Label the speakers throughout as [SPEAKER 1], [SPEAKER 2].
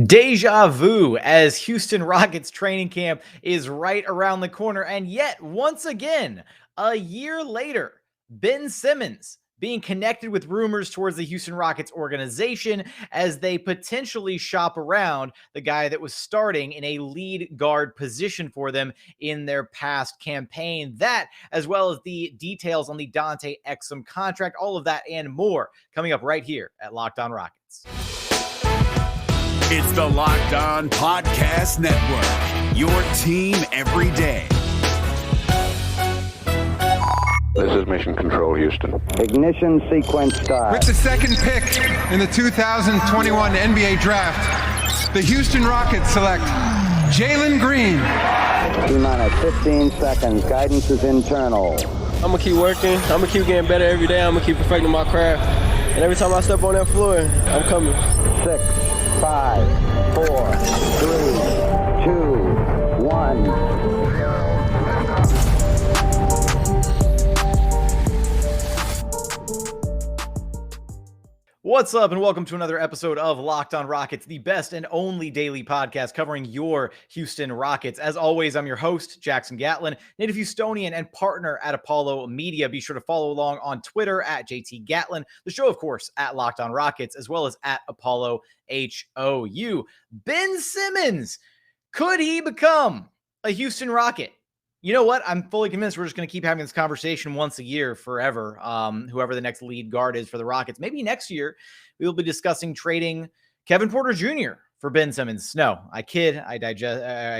[SPEAKER 1] Deja vu as Houston Rockets training camp is right around the corner. And yet, once again, a year later, Ben Simmons being connected with rumors towards the Houston Rockets organization as they potentially shop around the guy that was starting in a lead guard position for them in their past campaign. That, as well as the details on the Dante Exum contract, all of that and more coming up right here at Locked On Rockets.
[SPEAKER 2] It's the Locked On Podcast Network, your team every day.
[SPEAKER 3] This is Mission Control, Houston.
[SPEAKER 4] Ignition sequence start.
[SPEAKER 5] With the second pick in the 2021 NBA Draft, the Houston Rockets select Jalen Green.
[SPEAKER 4] T-minus 15 seconds. Guidance is internal.
[SPEAKER 6] I'm going to keep working. I'm going to keep getting better every day. I'm going to keep perfecting my craft. And every time I step on that floor, I'm coming.
[SPEAKER 4] 6, 5, 4, 3, 2, 1.
[SPEAKER 1] What's up, and welcome to another episode of Locked On Rockets, the best and only daily podcast covering your Houston Rockets. As always, I'm your host, Jackson Gatlin, native Houstonian and partner at Apollo Media. Be sure to follow along on Twitter at JT Gatlin, the show, of course, at Locked On Rockets, as well as at Apollo HOU. Ben Simmons, could he become a Houston Rocket? You know what? I'm fully convinced we're just going to keep having this conversation once a year forever. Whoever the next lead guard is for the Rockets. Maybe next year we will be discussing trading Kevin Porter Jr. for Ben Simmons. No, I kid. I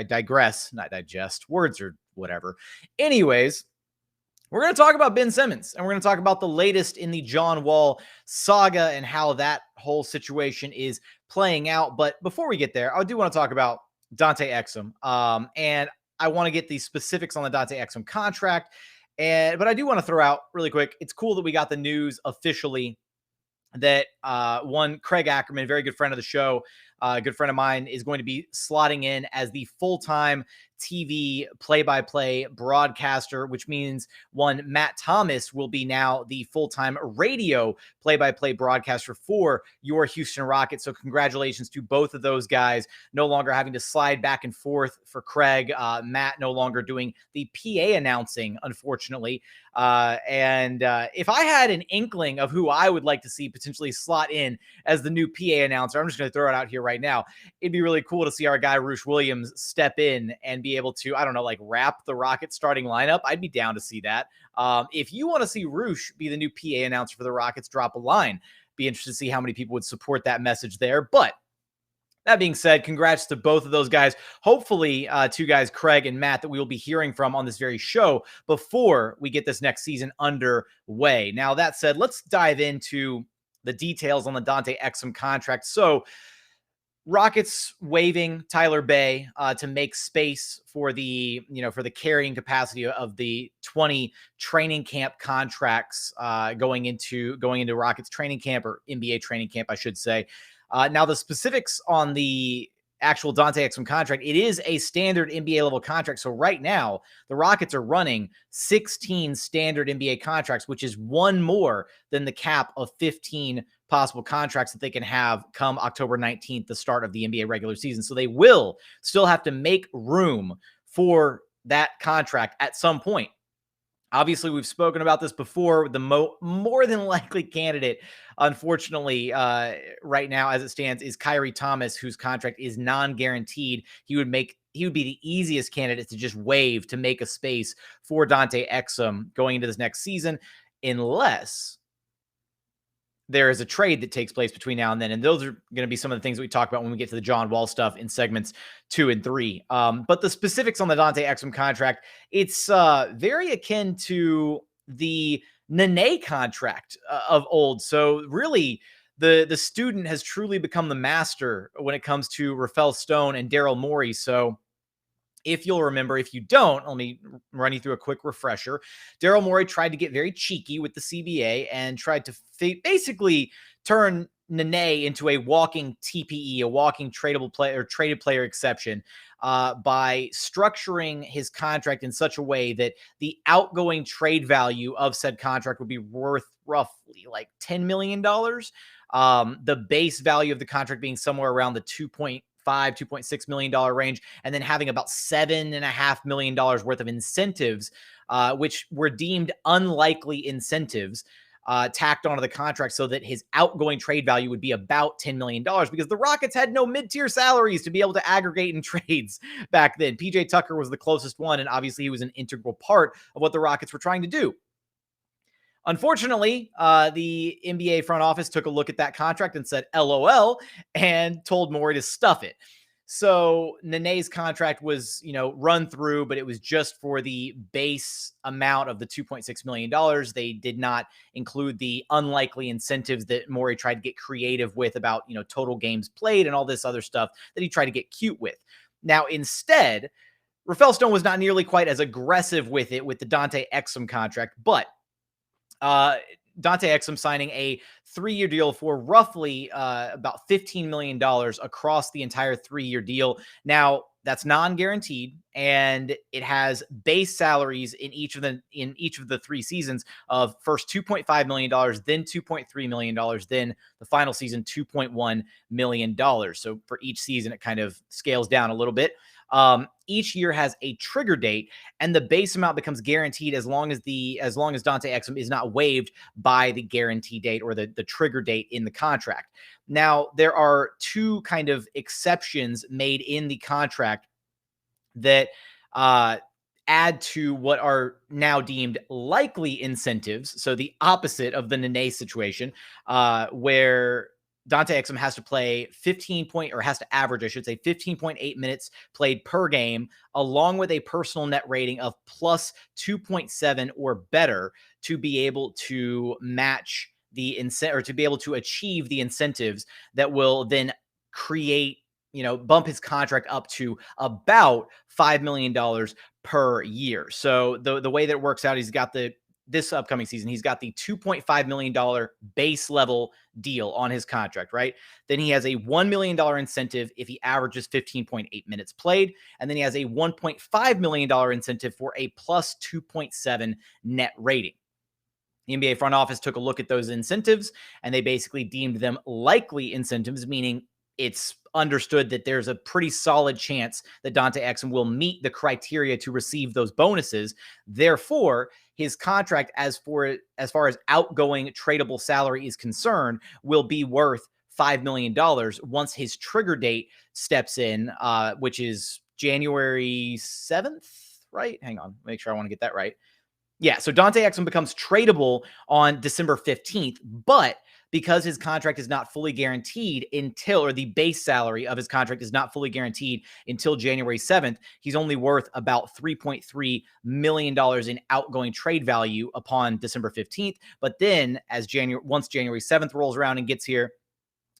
[SPEAKER 1] digress. Not digest. Words or whatever. Anyways, we're going to talk about Ben Simmons, and we're going to talk about the latest in the John Wall saga and how that whole situation is playing out. But before we get there, I do want to talk about Dante Exum. And I want to get the specifics on the Dante Exum contract, but I do want to throw out really quick. It's cool that we got the news officially that one Craig Ackerman, very good friend of the show, good friend of mine, is going to be slotting in as the full-time TV play-by-play broadcaster, which means one Matt Thomas will be now the full-time radio play-by-play broadcaster for your Houston Rockets. So congratulations to both of those guys, no longer having to slide back and forth for Craig. Matt no longer doing the PA announcing, unfortunately. If I had an inkling of who I would like to see potentially slot in as the new PA announcer, I'm just going to throw it out here right now. It'd be really cool to see our guy Roosh Williams step in and be able to, I don't know, like wrap the Rockets starting lineup. I'd be down to see that. If you want to see Roosh be the new PA announcer for the Rockets, drop a line. Be interested to see how many people would support that message there. But that being said, congrats to both of those guys. Hopefully, two guys, Craig and Matt, that we will be hearing from on this very show before we get this next season underway. Now, that said, let's dive into the details on the Dante Exum contract. So, Rockets waiving Tyler Bey to make space for the carrying capacity of the 20 training camp contracts going into Rockets training camp, or NBA training camp, I should say. Now, the specifics on the actual Dante Exum contract, it is a standard NBA level contract. So right now, the Rockets are running 16 standard NBA contracts, which is one more than the cap of 15 possible contracts that they can have come October 19th, the start of the NBA regular season. So they will still have to make room for that contract at some point. Obviously, we've spoken about this before. The more than likely candidate, unfortunately, right now as it stands, is Kyrie Thomas, whose contract is non-guaranteed. He would be the easiest candidate to just waive to make a space for Dante Exum going into this next season, unless there is a trade that takes place between now and then. And those are going to be some of the things that we talk about when we get to the John Wall stuff in segments 2 and 3. But the specifics on the Dante Exum contract, it's very akin to the Nene contract of old. So really, the student has truly become the master when it comes to Rafael Stone and Daryl Morey. So if you'll remember, if you don't, let me run you through a quick refresher. Daryl Morey tried to get very cheeky with the CBA and tried to basically turn Nene into a walking TPE, a walking tradable player or traded player exception, by structuring his contract in such a way that the outgoing trade value of said contract would be worth roughly like $10 million. The base value of the contract being somewhere around the $2.6 million range, and then having about $7.5 million worth of incentives, which were deemed unlikely incentives, tacked onto the contract so that his outgoing trade value would be about $10 million, because the Rockets had no mid-tier salaries to be able to aggregate in trades back then. PJ Tucker was the closest one, and obviously he was an integral part of what the Rockets were trying to do. Unfortunately, the NBA front office took a look at that contract and said LOL and told Morey to stuff it. So Nene's contract was, run through, but it was just for the base amount of the $2.6 million. They did not include the unlikely incentives that Morey tried to get creative with about, total games played and all this other stuff that he tried to get cute with. Now, instead, Rafael Stone was not nearly quite as aggressive with it with the Dante Exum contract, but Dante Exum signing a 3-year deal for roughly about $15 million across the entire 3-year deal. Now, that's non-guaranteed, and it has base salaries in each of the 3 seasons of first $2.5 million, then $2.3 million, then the final season $2.1 million. So for each season, it kind of scales down a little bit. Each year has a trigger date, and the base amount becomes guaranteed as long as Dante Exum is not waived by the guarantee date or the trigger date in the contract. Now, there are 2 kind of exceptions made in the contract that add to what are now deemed likely incentives. So the opposite of the Nene situation, where Dante Exum has to play has to average 15.8 minutes played per game, along with a personal net rating of plus 2.7 or better to be able to match the incentive, or to be able to achieve the incentives that will then create, bump his contract up to about $5 million per year. So the way that it works out, this upcoming season, he's got the $2.5 million base level deal on his contract, right? Then he has a $1 million incentive if he averages 15.8 minutes played. And then he has a $1.5 million incentive for a plus 2.7 net rating. The NBA front office took a look at those incentives, and they basically deemed them likely incentives, meaning it's understood that there's a pretty solid chance that Dante Exum will meet the criteria to receive those bonuses. Therefore, his contract, as far as outgoing tradable salary is concerned, will be worth $5 million once his trigger date steps in, which is January 7th, right? Hang on, make sure I want to get that right. Yeah, so Dante Exum becomes tradable on December 15th, but because his contract is not fully guaranteed or the base salary of his contract is not fully guaranteed until January 7th, he's only worth about $3.3 million in outgoing trade value upon December 15th. But then once January 7th rolls around and gets here,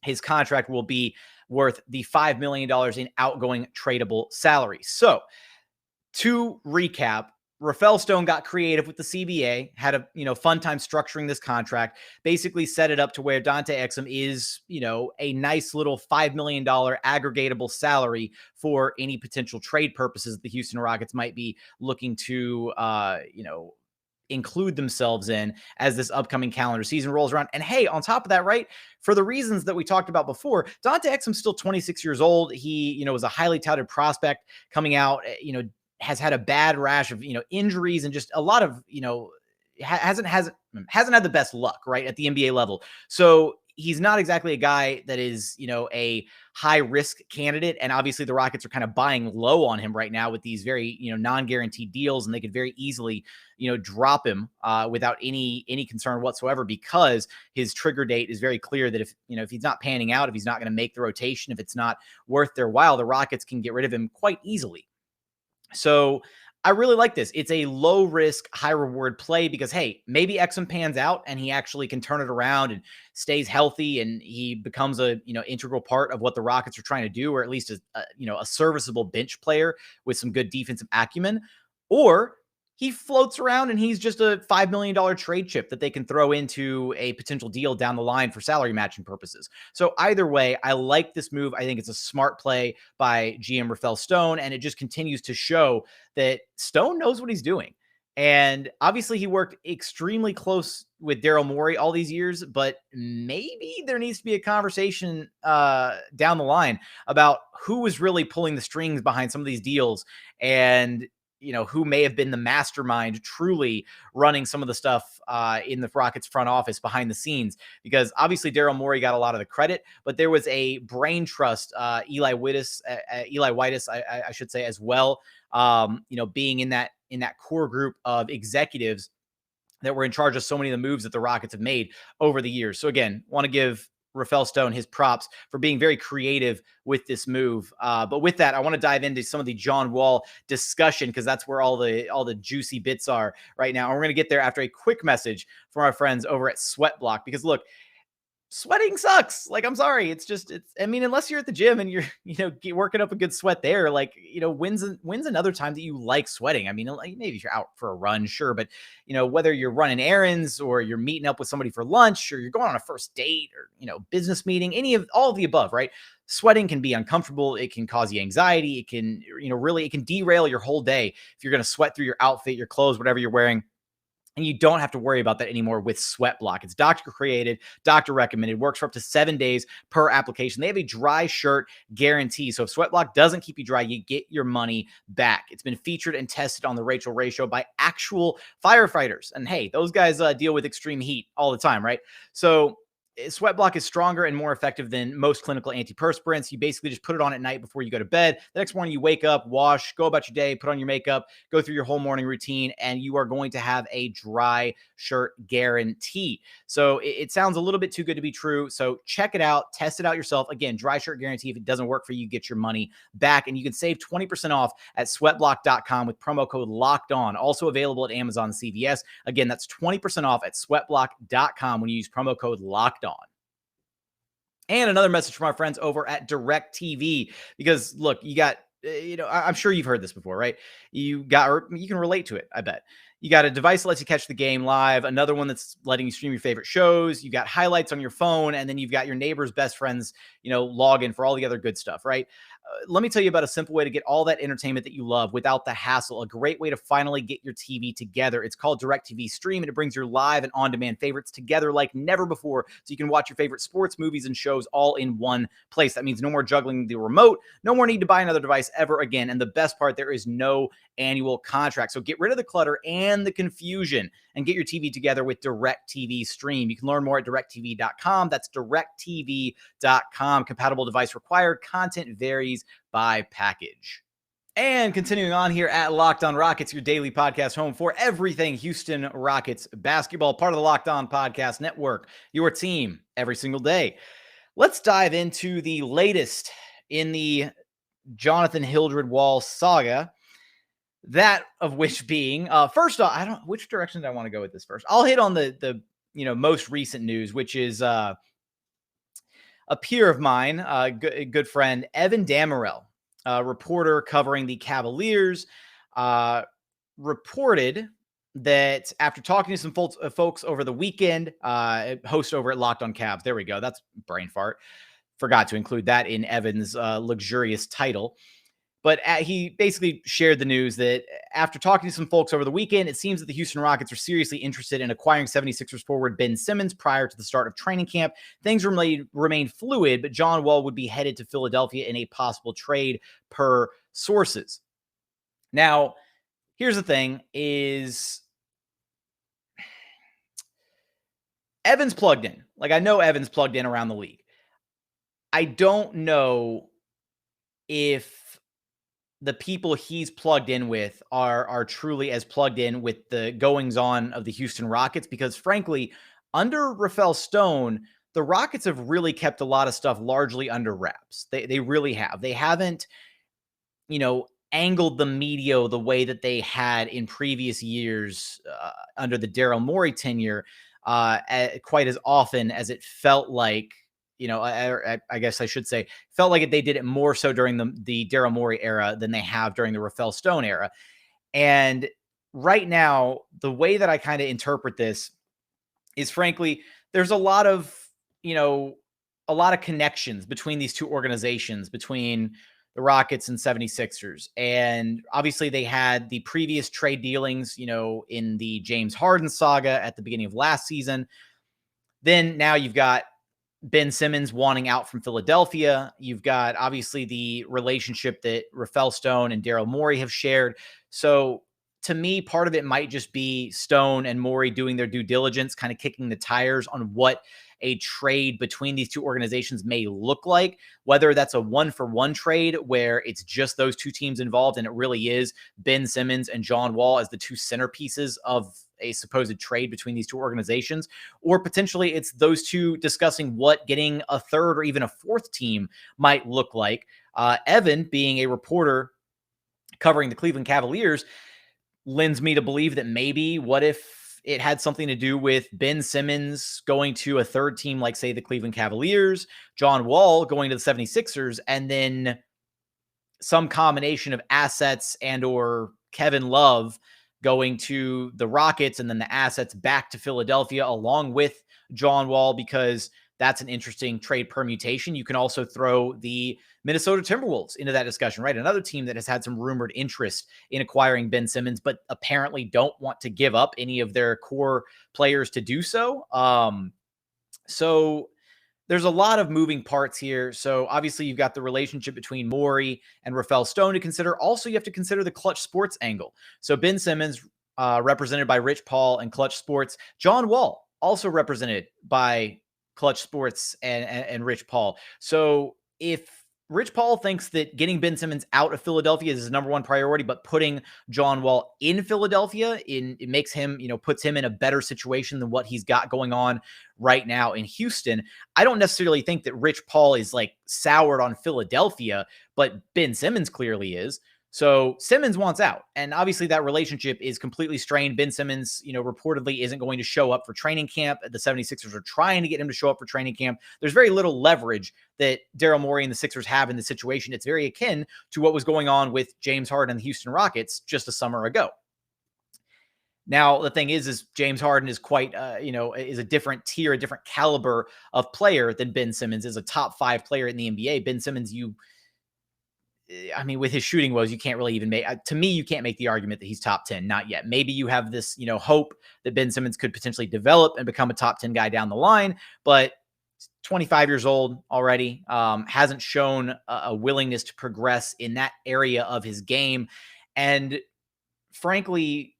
[SPEAKER 1] his contract will be worth the $5 million in outgoing tradable salary. So to recap, Rafael Stone got creative with the CBA, had a fun time structuring this contract, basically set it up to where Dante Exum is, a nice little $5 million aggregatable salary for any potential trade purposes the Houston Rockets might be looking to, include themselves in as this upcoming calendar season rolls around. And hey, on top of that, right, for the reasons that we talked about before, Dante Exum's still 26 years old. He, was a highly touted prospect coming out, has had a bad rash of, injuries and just a lot of, hasn't had the best luck, right, at the NBA level. So he's not exactly a guy that is, a high risk candidate. And obviously the Rockets are kind of buying low on him right now with these very, non-guaranteed deals. And they could very easily, drop him without any concern whatsoever, because his trigger date is very clear that if he's not panning out, if he's not going to make the rotation, if it's not worth their while, the Rockets can get rid of him quite easily. So I really like this. It's a low risk, high reward play because, hey, maybe Exum pans out and he actually can turn it around and stays healthy and he becomes a, integral part of what the Rockets are trying to do, or at least a serviceable bench player with some good defensive acumen. Or he floats around and he's just a $5 million trade chip that they can throw into a potential deal down the line for salary matching purposes. So either way, I like this move. I think it's a smart play by GM Rafael Stone, and it just continues to show that Stone knows what he's doing. And obviously he worked extremely close with Daryl Morey all these years, but maybe there needs to be a conversation down the line about who was really pulling the strings behind some of these deals, and who may have been the mastermind truly running some of the stuff in the Rockets front office behind the scenes. Because obviously Daryl Morey got a lot of the credit, but there was a brain trust, Eli Whitis, I should say, as well. Being in that core group of executives that were in charge of so many of the moves that the Rockets have made over the years. So again, want to give Rafael Stone his props for being very creative with this move. But with that, I want to dive into some of the John Wall discussion, because that's where all the juicy bits are right now. And we're going to get there after a quick message from our friends over at Sweatblock, because look, sweating sucks. Like, I'm sorry. I mean, unless you're at the gym and you're, working up a good sweat there, like, when's another time that you like sweating? I mean, like, maybe if you're out for a run, sure. But, whether you're running errands or you're meeting up with somebody for lunch or you're going on a first date or, business meeting, all of the above, right? Sweating can be uncomfortable. It can cause you anxiety. It can, it can derail your whole day if you're going to sweat through your outfit, your clothes, whatever you're wearing. And you don't have to worry about that anymore with Sweatblock. It's doctor created, doctor recommended, works for up to 7 days per application. They have a dry shirt guarantee. So if Sweatblock doesn't keep you dry, you get your money back. It's been featured and tested on the Rachel Ray Show by actual firefighters. And hey, those guys deal with extreme heat all the time, right? So Sweatblock is stronger and more effective than most clinical antiperspirants. You basically just put it on at night before you go to bed. The next morning you wake up, wash, go about your day, put on your makeup, go through your whole morning routine, and you are going to have a dry shirt guarantee. So it sounds a little bit too good to be true. So check it out, test it out yourself. Again, dry shirt guarantee. If it doesn't work for you, get your money back. And you can save 20% off at sweatblock.com with promo code Locked On. Also available at Amazon and CVS. Again, that's 20% off at sweatblock.com when you use promo code Locked On. And another message from our friends over at DirecTV, because look, you got, I'm sure you've heard this before, right? You can relate to it, I bet. You got a device that lets you catch the game live, another one that's letting you stream your favorite shows. You got highlights on your phone, and then you've got your neighbor's best friends, login for all the other good stuff, right? Let me tell you about a simple way to get all that entertainment that you love without the hassle. A great way to finally get your TV together. It's called DirecTV Stream, and it brings your live and on-demand favorites together like never before, so you can watch your favorite sports, movies, and shows all in one place. That means no more juggling the remote, no more need to buy another device ever again. And the best part, there is no annual contract. So get rid of the clutter and the confusion and get your TV together with DirecTV Stream. You can learn more at directtv.com. That's directtv.com. Compatible device required. Content varies by package. And continuing on here at Locked On Rockets, your daily podcast home for everything Houston Rockets basketball, part of the Locked On Podcast Network, your team every single day. Let's dive into the latest in the Jonathan Hildred Wall saga. That of which being, first off, which direction do I want to go with this first? I'll hit on the most recent news, which is a peer of mine, a good friend, Evan Dammarell, reporter covering the Cavaliers, reported that after talking to some folks over the weekend, host over at Locked On Cavs, there we go, that's brain fart. Forgot to include that in Evan's luxurious title. But he basically shared the news that after talking to some folks over the weekend, it seems that the Houston Rockets are seriously interested in acquiring 76ers forward Ben Simmons prior to the start of training camp. Things remain fluid, but John Wall would be headed to Philadelphia in a possible trade per sources. Now, here's the thing is Evan's plugged in. Like, I know Evan's plugged in around the league. I don't know if the people he's plugged in with are truly as plugged in with the goings on of the Houston Rockets, because frankly, under Rafael Stone, the Rockets have really kept a lot of stuff largely under wraps. They really have. They haven't, angled the media the way that they had in previous years under the Daryl Morey tenure quite as often as it felt like, I guess I should say, felt like they did it more so during the Daryl Morey era than they have during the Rafael Stone era. And right now, the way that I kind of interpret this is, frankly, there's a lot of connections between these two organizations, between the Rockets and 76ers. And obviously they had the previous trade dealings, in the James Harden saga at the beginning of last season. Then now you've got Ben Simmons wanting out from Philadelphia. You've got obviously the relationship that Rafael Stone and Daryl Morey have shared. So to me, part of it might just be Stone and Morey doing their due diligence, kind of kicking the tires on what a trade between these two organizations may look like, whether that's a 1-for-1 trade where it's just those two teams involved and it really is Ben Simmons and John Wall as the two centerpieces of a supposed trade between these two organizations, or potentially it's those two discussing what getting a third or even a fourth team might look like. Evan, being a reporter covering the Cleveland Cavaliers, lends me to believe that maybe what if it had something to do with Ben Simmons going to a third team, like say the Cleveland Cavaliers, John Wall going to the 76ers, and then some combination of assets and or Kevin Love going to the Rockets and then the assets back to Philadelphia along with John Wall, because that's an interesting trade permutation. You can also throw the Minnesota Timberwolves into that discussion, right? Another team that has had some rumored interest in acquiring Ben Simmons, but apparently don't want to give up any of their core players to do so. So there's a lot of moving parts here. So obviously you've got the relationship between Morey and Rafael Stone to consider. Also, you have to consider the Clutch Sports angle. So Ben Simmons, represented by Rich Paul and Clutch Sports. John Wall, also represented by Clutch Sports and Rich Paul. So if Rich Paul thinks that getting Ben Simmons out of Philadelphia is his number one priority, but putting John Wall in Philadelphia, it makes him, puts him in a better situation than what he's got going on right now in Houston. I don't necessarily think that Rich Paul is like soured on Philadelphia, but Ben Simmons clearly is. So Simmons wants out. And obviously that relationship is completely strained. Ben Simmons, reportedly isn't going to show up for training camp. The 76ers are trying to get him to show up for training camp. There's very little leverage that Daryl Morey and the Sixers have in the situation. It's very akin to what was going on with James Harden and the Houston Rockets just a summer ago. Now, the thing is James Harden is quite, is a different tier, a different caliber of player than Ben Simmons, is a top 5 player in the NBA. Ben Simmons, with his shooting woes, you can't really even make, to me, you can't make the argument that he's top 10. Not yet. Maybe you have this, hope that Ben Simmons could potentially develop and become a top 10 guy down the line, but 25 years old already, hasn't shown a willingness to progress in that area of his game. And frankly,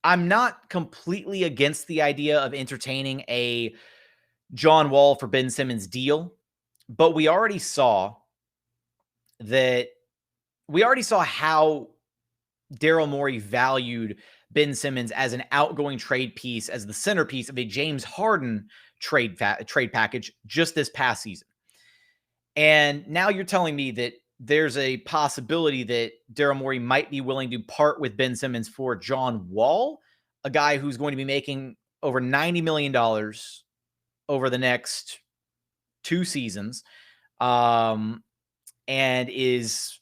[SPEAKER 1] I'm not completely against the idea of entertaining a John Wall for Ben Simmons deal, but we already saw how Daryl Morey valued Ben Simmons as an outgoing trade piece, as the centerpiece of a James Harden trade package just this past season. And now you're telling me that there's a possibility that Daryl Morey might be willing to part with Ben Simmons for John Wall, a guy who's going to be making over $90 million over the next 2 seasons. And is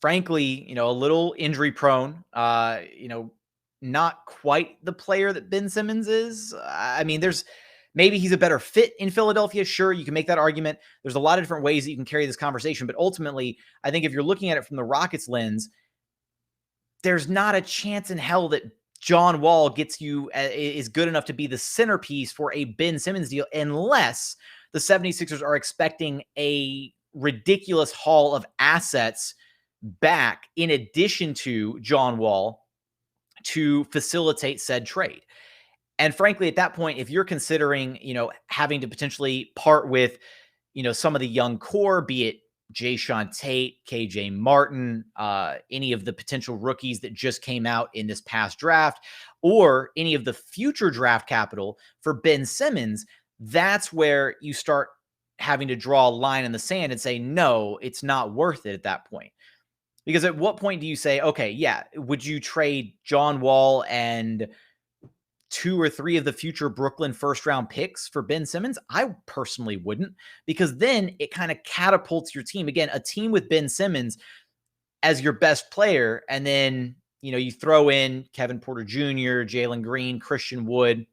[SPEAKER 1] frankly, a little injury prone, not quite the player that Ben Simmons is. Maybe he's a better fit in Philadelphia. Sure, you can make that argument. There's a lot of different ways that you can carry this conversation, but ultimately, I think if you're looking at it from the Rockets lens, there's not a chance in hell that John Wall is good enough to be the centerpiece for a Ben Simmons deal, unless the 76ers are expecting a ridiculous haul of assets back in addition to John Wall to facilitate said trade. And frankly, at that point, if you're considering, having to potentially part with, some of the young core, be it Jae'Sean Tate, KJ Martin, any of the potential rookies that just came out in this past draft, or any of the future draft capital for Ben Simmons, that's where you start having to draw a line in the sand and say, no, it's not worth it at that point. Because at what point do you say, okay, yeah, would you trade John Wall and 2 or 3 of the future Brooklyn first-round picks for Ben Simmons? I personally wouldn't, because then it kind of catapults your team. Again, a team with Ben Simmons as your best player, and then, you throw in Kevin Porter Jr., Jalen Green, Christian Wood.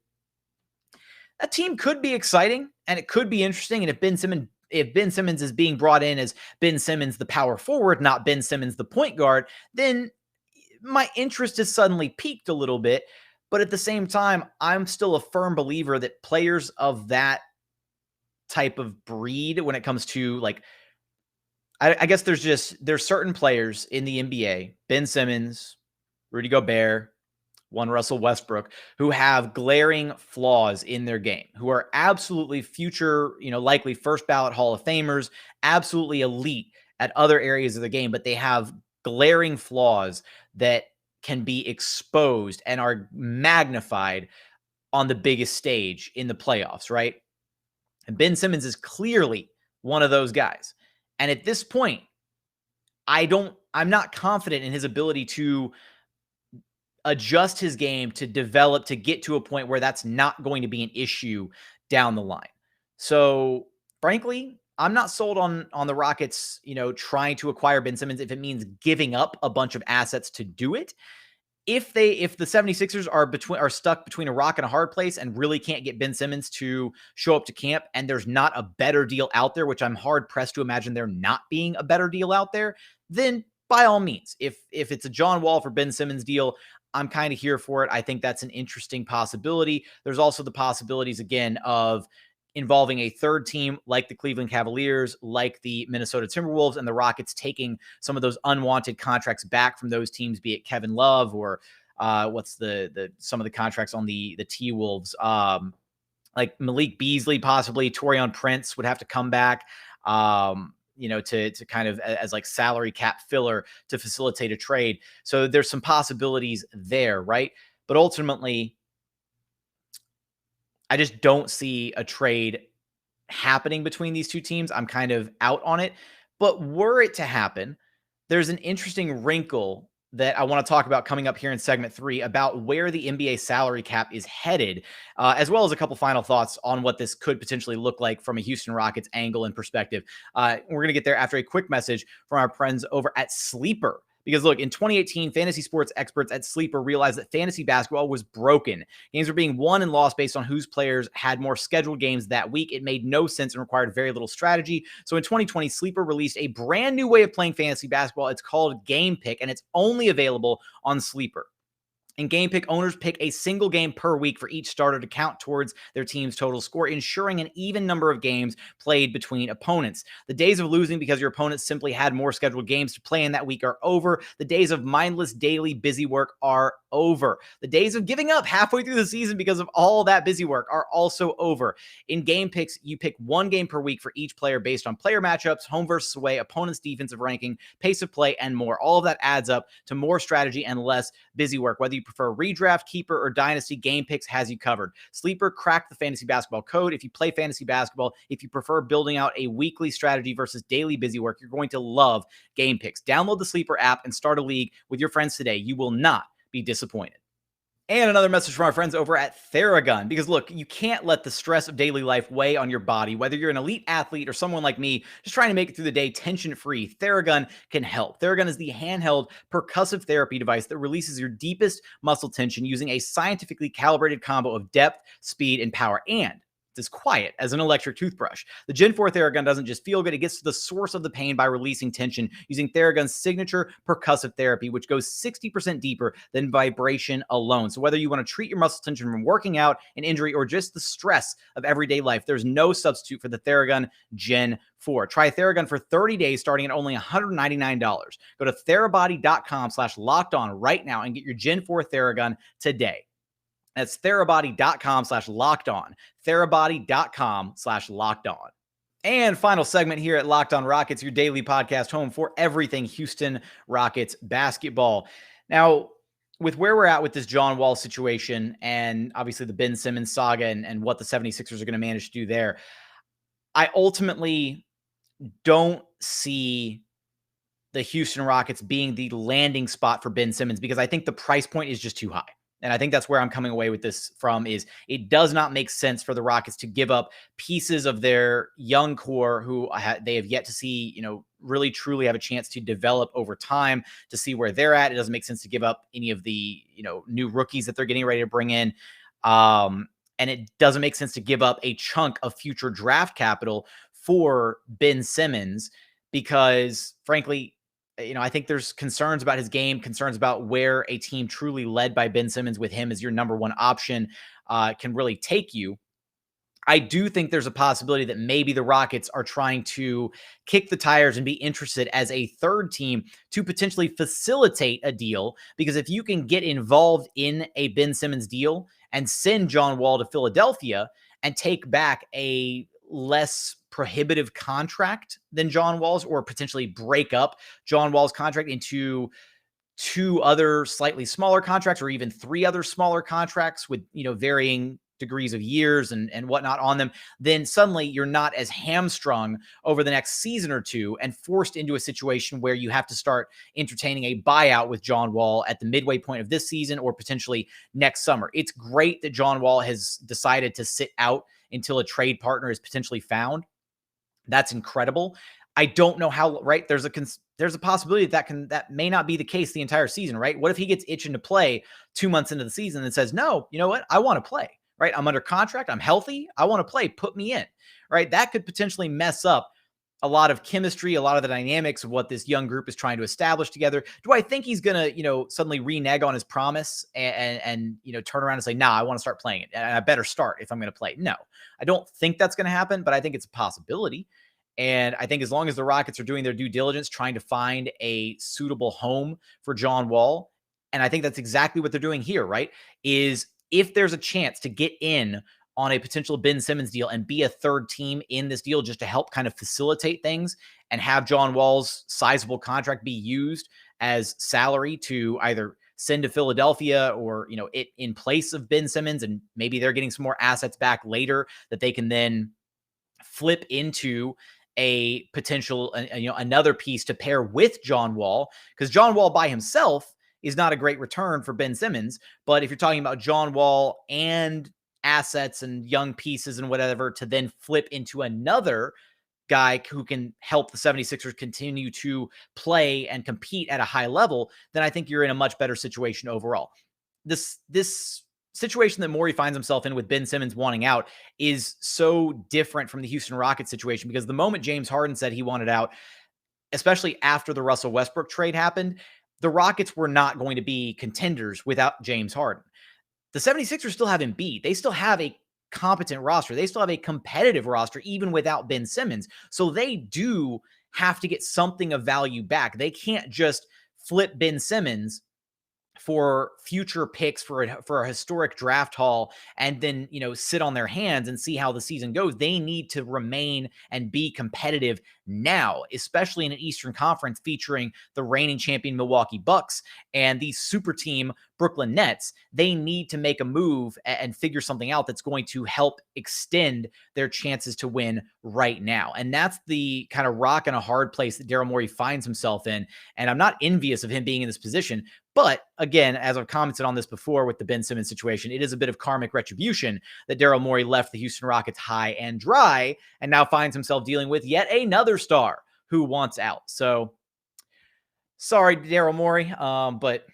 [SPEAKER 1] That team could be exciting, and it could be interesting. And if Ben Simmons if Ben Simmons is being brought in as Ben Simmons, the power forward, not Ben Simmons, the point guard, then my interest is suddenly piqued a little bit. But at the same time, I'm still a firm believer that players of that type of breed, when it comes to like, I guess there's certain players in the NBA, Ben Simmons, Rudy Gobert, one Russell Westbrook, who have glaring flaws in their game, who are absolutely future, likely first ballot Hall of Famers, absolutely elite at other areas of the game, but they have glaring flaws that can be exposed and are magnified on the biggest stage in the playoffs, right? And Ben Simmons is clearly one of those guys. And at this point, I'm not confident in his ability to adjust his game, to develop, to get to a point where that's not going to be an issue down the line. So frankly, I'm not sold on the Rockets, trying to acquire Ben Simmons if it means giving up a bunch of assets to do it. If the 76ers are stuck between a rock and a hard place and really can't get Ben Simmons to show up to camp, and there's not a better deal out there, which I'm hard pressed to imagine there not being a better deal out there, then by all means, if it's a John Wall for Ben Simmons deal, I'm kind of here for it. I think that's an interesting possibility. There's also the possibilities, again, of involving a third team like the Cleveland Cavaliers, like the Minnesota Timberwolves, and the Rockets taking some of those unwanted contracts back from those teams, be it Kevin Love or what's some of the contracts on the T-Wolves, like Malik Beasley, possibly Taurean Prince would have to come back, to kind of as like salary cap filler to facilitate a trade. So there's some possibilities there, right? But ultimately, I just don't see a trade happening between these two teams. I'm kind of out on it. But were it to happen, there's an interesting wrinkle that I want to talk about coming up here in segment 3 about where the NBA salary cap is headed, as well as a couple final thoughts on what this could potentially look like from a Houston Rockets angle and perspective. We're going to get there after a quick message from our friends over at Sleeper. Because look, in 2018, fantasy sports experts at Sleeper realized that fantasy basketball was broken. Games were being won and lost based on whose players had more scheduled games that week. It made no sense and required very little strategy. So in 2020, Sleeper released a brand new way of playing fantasy basketball. It's called Game Pick, and it's only available on Sleeper. In Game Pick, owners pick a single game per week for each starter to count towards their team's total score, ensuring an even number of games played between opponents. The days of losing because your opponents simply had more scheduled games to play in that week are over. The days of mindless daily busy work are over. The days of giving up halfway through the season because of all that busy work are also over. In Game Picks, you pick one game per week for each player based on player matchups, home versus away, opponent's defensive ranking, pace of play, and more. All of that adds up to more strategy and less busy work. Whether you prefer redraft, keeper, or dynasty, Game Picks has you covered. Sleeper cracked the fantasy basketball code. If you play fantasy basketball, if you prefer building out a weekly strategy versus daily busy work, you're going to love Game Picks. Download the Sleeper app and start a league with your friends today. You will not be disappointed. And another message from our friends over at Theragun, because look, you can't let the stress of daily life weigh on your body. Whether you're an elite athlete or someone like me, just trying to make it through the day tension-free, Theragun can help. Theragun is the handheld percussive therapy device that releases your deepest muscle tension using a scientifically calibrated combo of depth, speed, and power. And it's as quiet as an electric toothbrush. The Gen 4 Theragun doesn't just feel good, it gets to the source of the pain by releasing tension using Theragun's signature percussive therapy, which goes 60% deeper than vibration alone. So whether you want to treat your muscle tension from working out, an injury, or just the stress of everyday life, there's no substitute for the Theragun Gen 4. Try Theragun for 30 days starting at only $199. Go to therabody.com/lockedon right now and get your Gen 4 Theragun today. That's therabody.com/lockedon. Therabody.com/lockedon. And final segment here at Locked On Rockets, your daily podcast home for everything Houston Rockets basketball. Now, with where we're at with this John Wall situation and obviously the Ben Simmons saga and what the 76ers are going to manage to do there, I ultimately don't see the Houston Rockets being the landing spot for Ben Simmons because I think the price point is just too high. And I think that's where I'm coming away with this from is it does not make sense for the Rockets to give up pieces of their young core who they have yet to see, really truly have a chance to develop over time to see where they're at. It doesn't make sense to give up any of the, new rookies that they're getting ready to bring in. And it doesn't make sense to give up a chunk of future draft capital for Ben Simmons because, frankly, I think there's concerns about his game, concerns about where a team truly led by Ben Simmons with him as your number one option can really take you. I do think there's a possibility that maybe the Rockets are trying to kick the tires and be interested as a third team to potentially facilitate a deal. Because if you can get involved in a Ben Simmons deal and send John Wall to Philadelphia and take back a less prohibitive contract than John Wall's, or potentially break up John Wall's contract into 2 other slightly smaller contracts, or even 3 other smaller contracts with, varying degrees of years and whatnot on them, then suddenly you're not as hamstrung over the next season or 2 and forced into a situation where you have to start entertaining a buyout with John Wall at the midway point of this season or potentially next summer. It's great that John Wall has decided to sit out until a trade partner is potentially found. That's incredible. I don't know how, right? There's a possibility that may not be the case the entire season, right? What if he gets itching to play 2 months into the season and says, no, you know what? I want to play. Right? I'm under contract. I'm healthy. I want to play. Put me in. Right? That could potentially mess up a lot of chemistry, a lot of the dynamics of what this young group is trying to establish together. Do I think he's going to, suddenly renege on his promise and turn around and say, nah, I want to start playing it and I better start if I'm going to play? No, I don't think that's going to happen, but I think it's a possibility. And I think as long as the Rockets are doing their due diligence, trying to find a suitable home for John Wall, and I think that's exactly what they're doing here, right? Is if there's a chance to get in on a potential Ben Simmons deal and be a third team in this deal just to help kind of facilitate things and have John Wall's sizable contract be used as salary to either send to Philadelphia or, it in place of Ben Simmons, and maybe they're getting some more assets back later that they can then flip into a potential, another piece to pair with John Wall, because John Wall by himself is not a great return for Ben Simmons. But if you're talking about John Wall and assets and young pieces and whatever to then flip into another guy who can help the 76ers continue to play and compete at a high level, then I think you're in a much better situation overall. This situation that Morey finds himself in with Ben Simmons wanting out is so different from the Houston Rockets situation, because the moment James Harden said he wanted out, especially after the Russell Westbrook trade happened, the Rockets were not going to be contenders without James Harden. The 76ers still have Embiid. They still have a competent roster. They still have a competitive roster, even without Ben Simmons. So they do have to get something of value back. They can't just flip Ben Simmons for future picks for a historic draft haul and then, sit on their hands and see how the season goes. They need to remain and be competitive now, especially in an Eastern Conference featuring the reigning champion Milwaukee Bucks and the super team Brooklyn Nets. They need to make a move and figure something out that's going to help extend their chances to win right now. And that's the kind of rock and a hard place that Daryl Morey finds himself in. And I'm not envious of him being in this position. But again, as I've commented on this before with the Ben Simmons situation, it is a bit of karmic retribution that Daryl Morey left the Houston Rockets high and dry and now finds himself dealing with yet another star who wants out. So sorry, Daryl Morey, but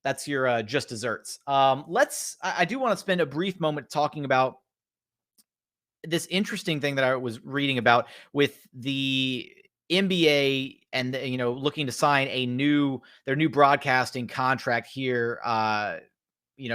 [SPEAKER 1] that's your just desserts. I do want to spend a brief moment talking about this interesting thing that I was reading about with the NBA and, looking to sign their new broadcasting contract here,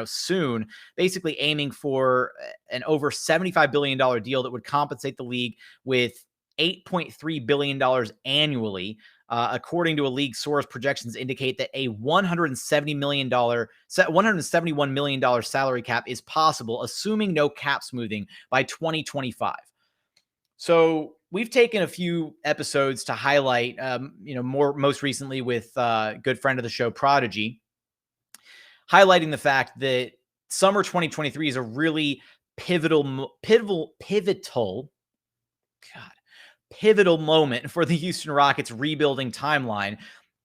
[SPEAKER 1] soon, basically aiming for an over $75 billion deal that would compensate the league with $8.3 billion annually. According to a league source, projections indicate that a $171 million salary cap is possible, assuming no cap smoothing by 2025. So we've taken a few episodes to highlight, most recently with good friend of the show, Prodigy, highlighting the fact that summer 2023 is a really pivotal moment for the Houston Rockets rebuilding timeline,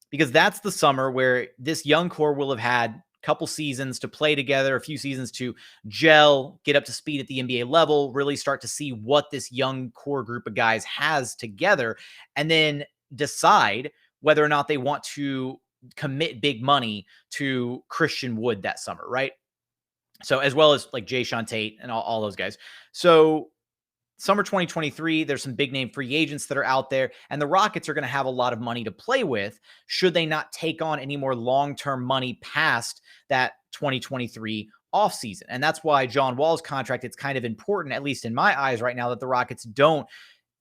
[SPEAKER 1] because that's the summer where this young core will have had a couple seasons to play together, a few seasons to gel, get up to speed at the NBA level, really start to see what this young core group of guys has together, and then decide whether or not they want to commit big money to Christian Wood that summer, right? So as well as like Jae'Sean Tate and all those guys. So summer 2023, there's some big name free agents that are out there, and the Rockets are going to have a lot of money to play with should they not take on any more long-term money past that 2023 offseason. And that's why John Wall's contract, it's kind of important, at least in my eyes right now, that the Rockets don't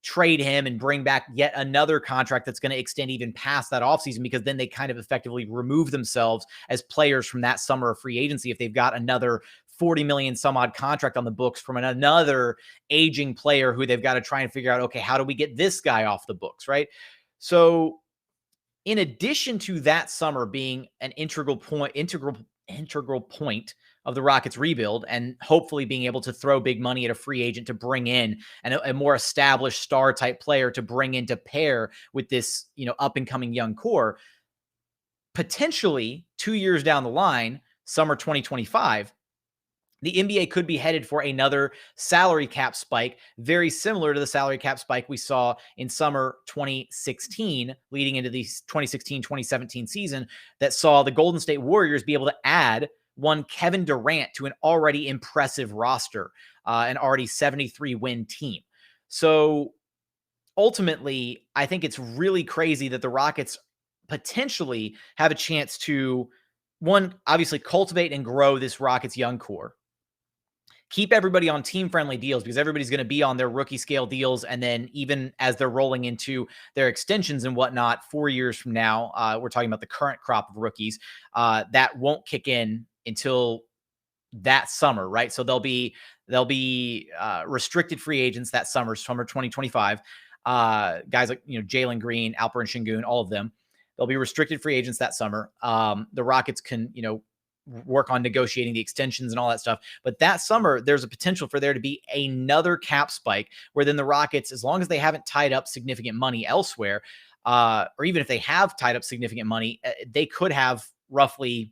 [SPEAKER 1] trade him and bring back yet another contract that's going to extend even past that offseason, because then they kind of effectively remove themselves as players from that summer of free agency if they've got another 40 million some odd contract on the books from another aging player who they've got to try and figure out, okay, how do we get this guy off the books, right? So in addition to that summer being an integral point of the Rockets rebuild, and hopefully being able to throw big money at a free agent to bring in a more established star type player to bring in to pair with this, up and coming young core, potentially 2 years down the line, summer 2025, the NBA could be headed for another salary cap spike, very similar to the salary cap spike we saw in summer 2016, leading into the 2016-2017 season, that saw the Golden State Warriors be able to add one Kevin Durant to an already impressive roster, an already 73-win team. So ultimately, I think it's really crazy that the Rockets potentially have a chance to, one, obviously cultivate and grow this Rockets young core, keep everybody on team-friendly deals, because everybody's going to be on their rookie scale deals. And then even as they're rolling into their extensions and whatnot 4 years from now, we're talking about the current crop of rookies, that won't kick in until that summer, right? So they'll be restricted free agents that summer 2025. Guys like, Jalen Green, Alperen Sengun, all of them, they'll be restricted free agents that summer. The Rockets can, work on negotiating the extensions and all that stuff. But that summer, there's a potential for there to be another cap spike where then the Rockets, as long as they haven't tied up significant money elsewhere, or even if they have tied up significant money, they could have roughly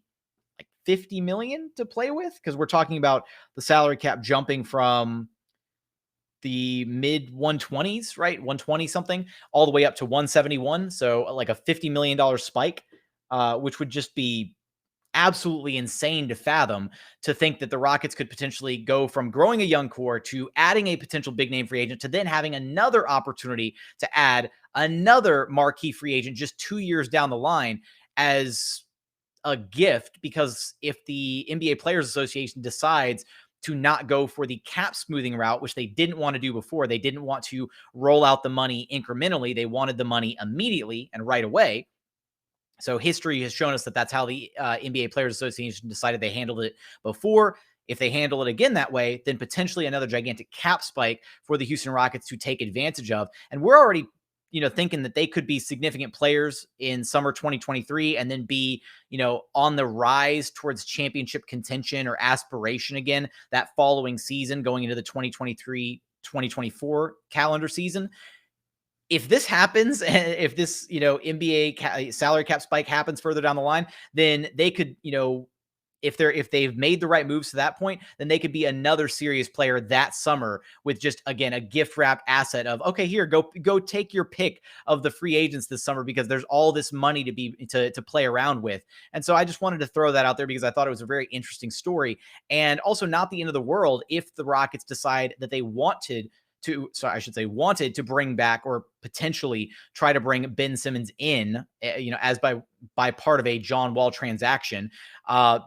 [SPEAKER 1] like 50 million to play with, because we're talking about the salary cap jumping from the mid 120s, right? 120 something all the way up to 171. So like a $50 million spike, which would just be absolutely insane to fathom, to think that the Rockets could potentially go from growing a young core to adding a potential big name free agent to then having another opportunity to add another marquee free agent just 2 years down the line as a gift. Because if the NBA Players Association decides to not go for the cap smoothing route, which they didn't want to do before, they didn't want to roll out the money incrementally, they wanted the money immediately and right away. So history has shown us that that's how the NBA Players Association decided they handled it before. If they handle it again that way, then potentially another gigantic cap spike for the Houston Rockets to take advantage of. And we're already, thinking that they could be significant players in summer 2023 and then be, on the rise towards championship contention or aspiration again that following season, going into the 2023-2024 calendar season. If this happens, if this, NBA salary cap spike happens further down the line, then they could, if they've made the right moves to that point, then they could be another serious player that summer with just, again, a gift wrapped asset of, okay, here, go take your pick of the free agents this summer, because there's all this money to play around with. And so I just wanted to throw that out there because I thought it was a very interesting story, and also not the end of the world if the Rockets decide that they wanted to bring back or potentially try to bring Ben Simmons in, as by part of a John Wall transaction,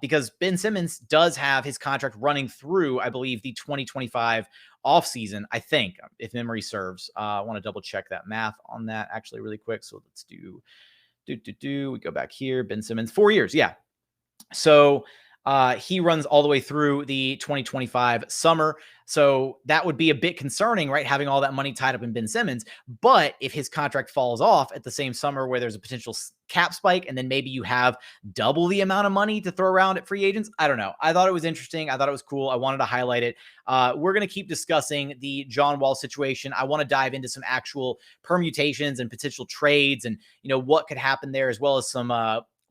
[SPEAKER 1] because Ben Simmons does have his contract running through, I believe, the 2025 offseason, I think, if memory serves. I want to double check that math on that actually really quick. So let's we go back here. Ben Simmons, 4 years. Yeah. So he runs all the way through the 2025 summer. So that would be a bit concerning, right? Having all that money tied up in Ben Simmons. But if his contract falls off at the same summer where there's a potential cap spike, and then maybe you have double the amount of money to throw around at free agents, I don't know. I thought it was interesting. I thought it was cool. I wanted to highlight it. We're going to keep discussing the John Wall situation. I want to dive into some actual permutations and potential trades and, what could happen there, as well as some,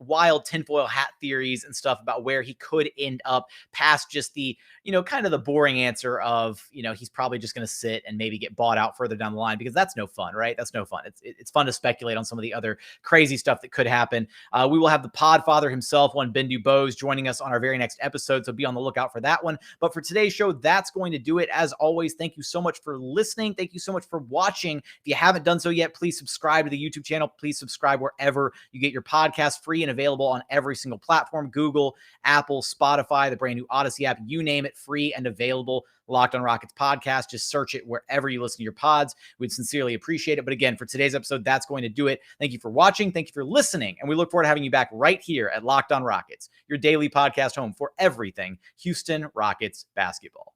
[SPEAKER 1] wild tinfoil hat theories and stuff about where he could end up past just the, kind of the boring answer of, he's probably just going to sit and maybe get bought out further down the line, because that's no fun, right? That's no fun. It's fun to speculate on some of the other crazy stuff that could happen. We will have the Podfather himself, one Bendu Bose, joining us on our very next episode, so be on the lookout for that one. But for today's show, that's going to do it. As always, thank you so much for listening. Thank you so much for watching. If you haven't done so yet, please subscribe to the YouTube channel. Please subscribe wherever you get your podcast, free and available on every single platform: Google, Apple, Spotify, the brand new Odyssey app, you name it, free and available. Locked on Rockets podcast. Just search it wherever you listen to your pods. We'd sincerely appreciate it. But again, for today's episode, that's going to do it. Thank you for watching. Thank you for listening. And we look forward to having you back right here at Locked on Rockets, your daily podcast home for everything Houston Rockets basketball.